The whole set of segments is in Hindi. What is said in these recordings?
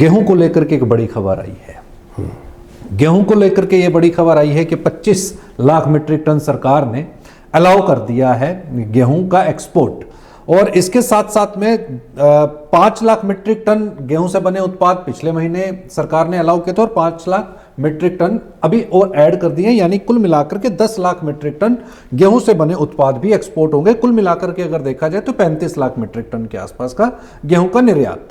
गेहूं को लेकर के एक बड़ी खबर आई है। गेहूं को लेकर के ये बड़ी खबर आई है कि 25 लाख मीट्रिक टन सरकार ने अलाउ कर दिया है गेहूं का एक्सपोर्ट, और इसके साथ साथ में 5 लाख मीट्रिक टन गेहूं से बने उत्पाद पिछले महीने सरकार ने अलाउ किए थे, और 5 लाख मीट्रिक टन अभी और ऐड कर दिए, यानी कुल मिलाकर के 10 लाख मीट्रिक टन गेहूं से बने उत्पाद भी एक्सपोर्ट होंगे। कुल मिलाकर के अगर देखा जाए तो 35 लाख मीट्रिक टन के आसपास का गेहूं का निर्यात।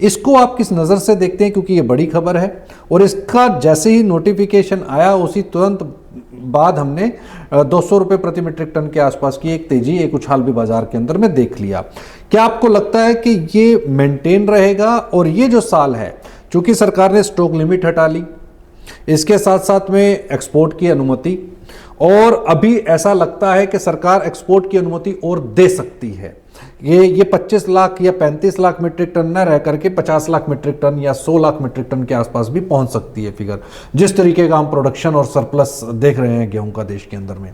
इसको आप किस नज़र से देखते हैं, क्योंकि ये बड़ी खबर है, और इसका जैसे ही नोटिफिकेशन आया उसी तुरंत बाद हमने 200 रुपये प्रति मीट्रिक टन के आसपास की एक तेजी, एक उछाल भी बाजार के अंदर में देख लिया। क्या आपको लगता है कि ये मेंटेन रहेगा? और ये जो साल है, चूंकि सरकार ने स्टॉक लिमिट हटा ली, इसके साथ साथ में एक्सपोर्ट की अनुमति, और अभी ऐसा लगता है कि सरकार एक्सपोर्ट की अनुमति और दे सकती है। ये 25 लाख या 35 लाख मीट्रिक टन न रह करके 50 लाख मीट्रिक टन या 100 लाख मीट्रिक टन के आसपास भी पहुंच सकती है फिगर, जिस तरीके का हम प्रोडक्शन और सरप्लस देख रहे हैं गेहूं का देश के अंदर में।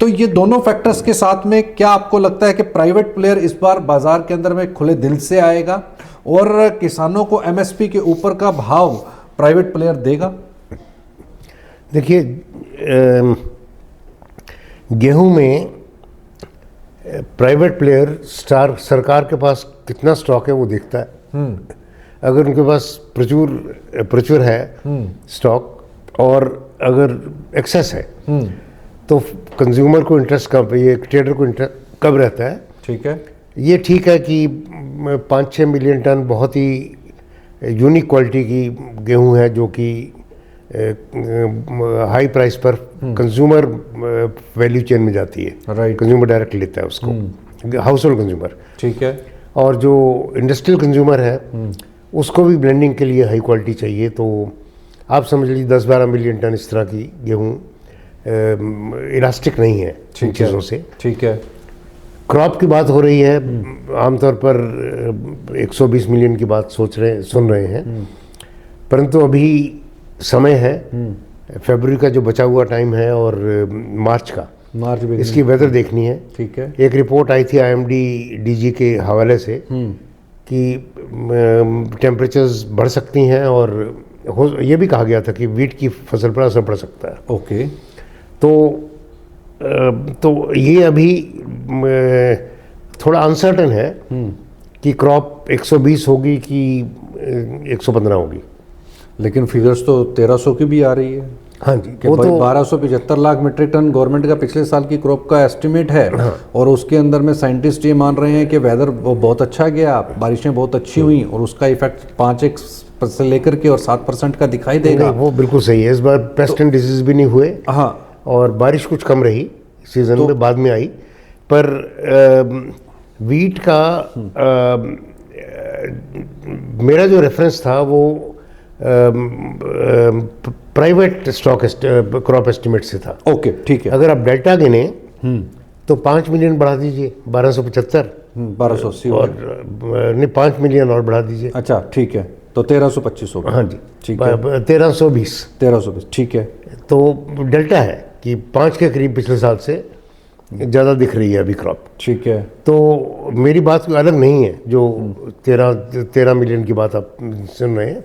तो ये दोनों फैक्टर्स के साथ में क्या आपको लगता है कि प्राइवेट प्लेयर इस बार बाजार के अंदर में खुले दिल से आएगा और किसानों को एमएसपी के ऊपर का भाव प्राइवेट प्लेयर देगा? देखिए, गेहूं में प्राइवेट प्लेयर सरकार के पास कितना स्टॉक है वो देखता है। अगर उनके पास प्रचुर है स्टॉक, और अगर एक्सेस है, तो कंज्यूमर को इंटरेस्ट कब, ये ट्रेडर को इंटरेस्ट कब रहता है। ठीक है, ये ठीक है कि 5-6 मिलियन टन बहुत ही यूनिक क्वालिटी की गेहूं है, जो कि हाई प्राइस पर कंज्यूमर वैल्यू चेन में जाती है। राइट, कंज्यूमर डायरेक्ट लेता है उसको, हाउस होल्ड कंज्यूमर। ठीक है, और जो इंडस्ट्रियल कंज्यूमर है उसको भी ब्लेंडिंग के लिए हाई क्वालिटी चाहिए। तो आप समझ लीजिए 10-12 मिलियन टन इस तरह की गेहूँ इलास्टिक नहीं है इन चीज़ों से। ठीक है, क्रॉप की बात हो रही है, आमतौर पर 120 मिलियन की बात सुन रहे हैं, परंतु अभी समय है, फरवरी का जो बचा हुआ टाइम है, और मार्च इसकी वेदर देखनी है। ठीक है, एक रिपोर्ट आई थी IMD DG के हवाले से कि टेम्परेचर्स बढ़ सकती हैं, और ये भी कहा गया था कि वीट की फसल पर असर पड़ सकता है। ओके, तो ये अभी थोड़ा अनसर्टन है कि क्रॉप 120 होगी कि 115 होगी, लेकिन फिगर्स तो 1300 की भी आ रही है। हाँ जी, वो तो 1275 लाख मीट्रिक टन गवर्नमेंट का पिछले साल की क्रॉप का एस्टिमेट है। हाँ। और उसके अंदर में साइंटिस्ट ये मान रहे हैं कि वेदर वो बहुत अच्छा गया, बारिशें बहुत अच्छी हुई, और उसका इफेक्ट 5% से लेकर के और 7% का दिखाई देगा। वो बिल्कुल सही है, इस बार पेस्ट एंड डिजीज भी नहीं हुए। हाँ, और बारिश कुछ कम रही सीजन में, बाद में आई, पर वीट का मेरा जो रेफरेंस था वो प्राइवेट स्टॉक क्रॉप एस्टिमेट से था। ओके, ठीक है, अगर आप डेल्टा गिने तो 5 मिलियन बढ़ा दीजिए, 1275, 1280, और नहीं 5 मिलियन और बढ़ा दीजिए। अच्छा, ठीक है, तो 1325 होगा। हाँ जी, ठीक है, 1320, ठीक है। तो डेल्टा है कि 5 के करीब पिछले साल से ज़्यादा दिख रही है अभी क्रॉप। ठीक है, तो मेरी बात अलग नहीं है, जो 13 मिलियन की बात आप सुन रहे हैं,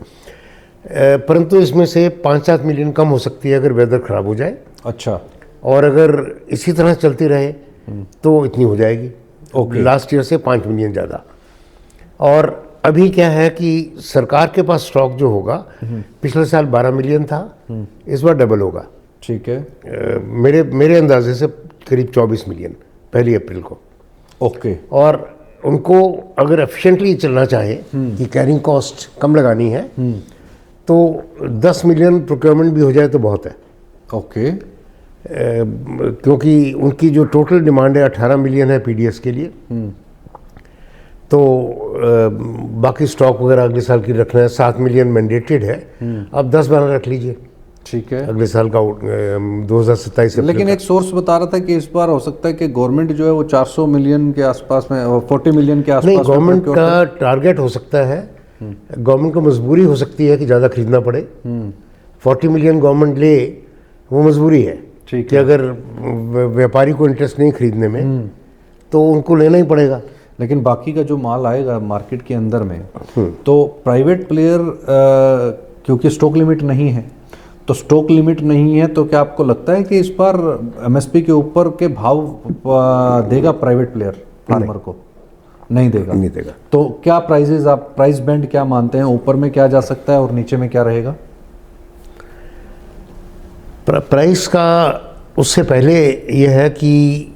परंतु इसमें से 5-7 मिलियन कम हो सकती है अगर वेदर खराब हो जाए। अच्छा, और अगर इसी तरह चलती रहे तो इतनी हो जाएगी। ओके, लास्ट ईयर से 5 मिलियन ज़्यादा। और अभी क्या है कि सरकार के पास स्टॉक जो होगा, पिछले साल 12 मिलियन था, इस बार डबल होगा। ठीक है, मेरे अंदाजे से करीब 24 मिलियन 1 अप्रैल को। ओके, और उनको अगर एफिशिएंटली चलना चाहे कि कैरिंग कॉस्ट कम लगानी है, तो 10 मिलियन प्रोक्योरमेंट भी हो जाए तो बहुत है। ओके, क्योंकि उनकी जो टोटल डिमांड है 18 मिलियन है पीडीएस के लिए, तो बाकी स्टॉक वगैरह अगले साल की रखना है। 7 मिलियन मैंडेटेड है, अब 10-12 रख लीजिए। ठीक है, अगले साल का 2027 से। लेकिन एक सोर्स बता रहा था कि इस बार हो सकता है कि गवर्नमेंट जो है वो 400 मिलियन के आसपास में, 40 मिलियन के आसपास। नहीं, गवर्नमेंट का टारगेट हो सकता है, गवर्नमेंट को मजबूरी हो सकती है कि ज़्यादा खरीदना पड़े। 40 मिलियन गवर्नमेंट ले, वो मजबूरी है। ठीक है, कि अगर व्यापारी को इंटरेस्ट नहीं खरीदने में, तो उनको लेना ही पड़ेगा। लेकिन बाकी का जो माल आएगा मार्केट के अंदर में, तो प्राइवेट प्लेयर क्योंकि स्टॉक लिमिट नहीं है, तो स्टॉक लिमिट नहीं है, तो क्या आपको लगता है कि इस बार एमएसपी के ऊपर के भाव देगा प्राइवेट प्लेयर फार्मर को? नहीं देगा। नहीं देगा। तो क्या प्राइजेज, आप प्राइस बैंड क्या मानते हैं, ऊपर में क्या जा सकता है और नीचे में क्या रहेगा? प्राइस का उससे पहले यह है कि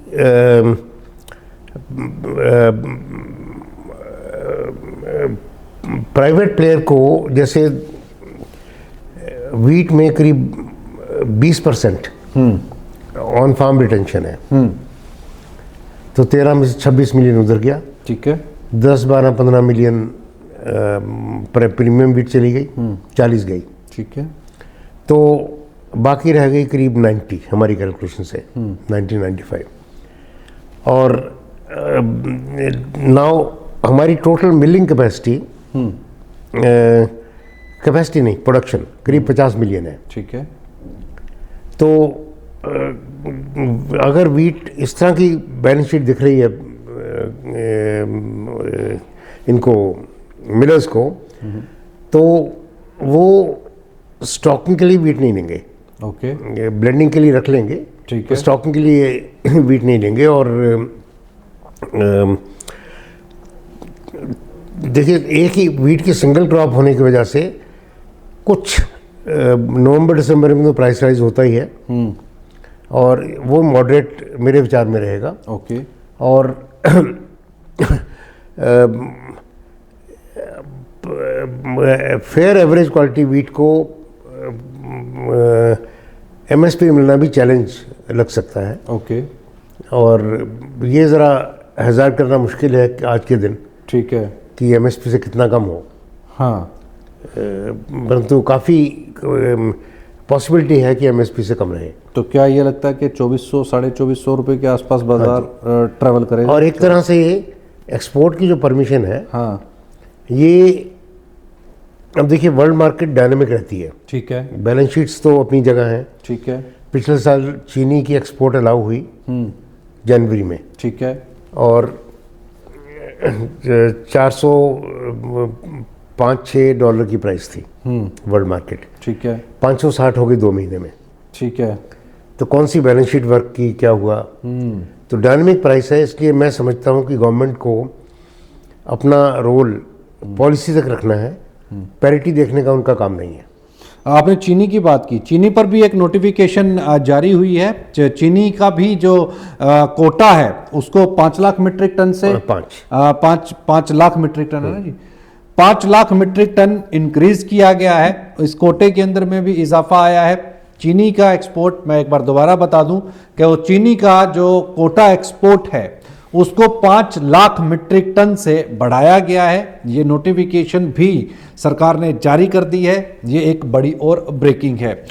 प्राइवेट प्लेयर को, जैसे वीट में करीब 20% ऑन फार्म रिटेंशन है, तो 13 में से 26 मिलियन उधर गया। ठीक है। 10, 12, 15 मिलियन प्रीमियम वीट चली गई, 40 गई। ठीक है। तो बाकी रह गई करीब 90 हमारी कैलकुलेशन से, 90-95। और नाउ हमारी टोटल मिलिंग कैपेसिटी नहीं, प्रोडक्शन करीब 50 मिलियन है। ठीक है। तो अगर वीट इस तरह की बैलेंस शीट दिख रही है इनको, मिलर्स को, तो वो स्टॉकिंग के लिए वीट नहीं लेंगे। ओके। ब्लेंडिंग के लिए रख लेंगे। ठीक है। स्टॉकिंग के लिए वीट नहीं लेंगे। और देखिए, एक ही वीट की सिंगल क्रॉप होने की वजह से कुछ नवंबर दिसंबर में तो प्राइस राइज होता ही है, और वो मॉडरेट मेरे विचार में रहेगा। ओके। और फेयर एवरेज क्वालिटी वीट को एमएसपी मिलना भी चैलेंज लग सकता है। ओके। और ये ज़रा हज़ार करना मुश्किल है कि आज के दिन। ठीक है। कि एमएसपी से कितना कम हो। हाँ। परंतु काफ़ी पॉसिबिलिटी है कि एमएसपी से कम रहे। तो क्या ये लगता है कि 2400 2450 रुपये के आसपास बाजार ट्रैवल करेगा? और एक तरह से ये एक्सपोर्ट की जो परमिशन है, हाँ, ये अब देखिए वर्ल्ड मार्केट डायनामिक रहती है। ठीक है। बैलेंस शीट्स तो अपनी जगह हैं। ठीक है। पिछले पिछले साल चीनी की एक्सपोर्ट अलाउ हुई जनवरी में। ठीक है। और 405-6 डॉलर की प्राइस थी वर्ल्ड मार्केट। ठीक है। 560 हो गई 2 महीने में। ठीक है। तो कौन सी बैलेंस शीट वर्क की, क्या हुआ? तो डायनामिक प्राइस है, इसलिए मैं समझता हूँ कि गवर्नमेंट को अपना रोल पॉलिसी तक रखना है, पैरिटी देखने का उनका काम नहीं है। आपने चीनी की बात की, चीनी पर भी एक नोटिफिकेशन जारी हुई है। चीनी का भी जो कोटा है उसको 5 लाख मीट्रिक टन से 5 लाख मीट्रिक टन है ना जी, 5 लाख मीट्रिक टन इंक्रीज किया गया है। इस कोटे के अंदर में भी इजाफा आया है। चीनी का एक्सपोर्ट, मैं एक बार दोबारा बता दूं कि वो चीनी का जो कोटा एक्सपोर्ट है उसको 5 लाख मीट्रिक टन से बढ़ाया गया है। ये नोटिफिकेशन भी सरकार ने जारी कर दी है। ये एक बड़ी और ब्रेकिंग है।